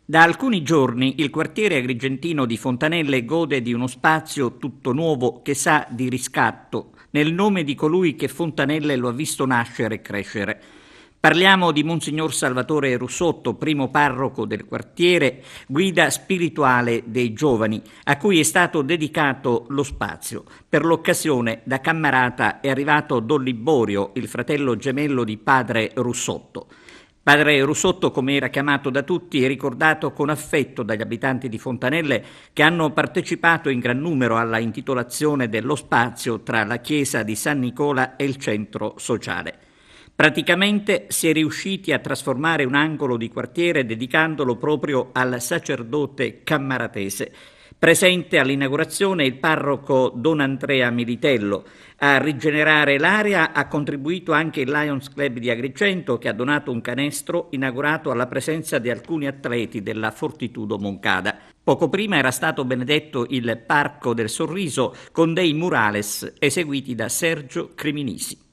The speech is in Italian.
Da alcuni giorni il quartiere agrigentino di Fontanelle gode di uno spazio tutto nuovo che sa di riscatto, nel nome di colui che Fontanelle lo ha visto nascere e crescere. Parliamo di Monsignor Salvatore Russotto, primo parroco del quartiere, guida spirituale dei giovani, a cui è stato dedicato lo spazio. Per l'occasione, da Cammarata è arrivato Don Liborio, il fratello gemello di padre Russotto. Padre Russotto, come era chiamato da tutti, è ricordato con affetto dagli abitanti di Fontanelle che hanno partecipato in gran numero alla intitolazione dello spazio tra la chiesa di San Nicola e il centro sociale. Praticamente si è riusciti a trasformare un angolo di quartiere dedicandolo proprio al sacerdote cammaratese. Presente all'inaugurazione il parroco Don Andrea Militello. A rigenerare l'area ha contribuito anche il Lions Club di Agrigento, che ha donato un canestro inaugurato alla presenza di alcuni atleti della Fortitudo Moncada. Poco prima era stato benedetto il Parco del Sorriso con dei murales eseguiti da Sergio Criminisi.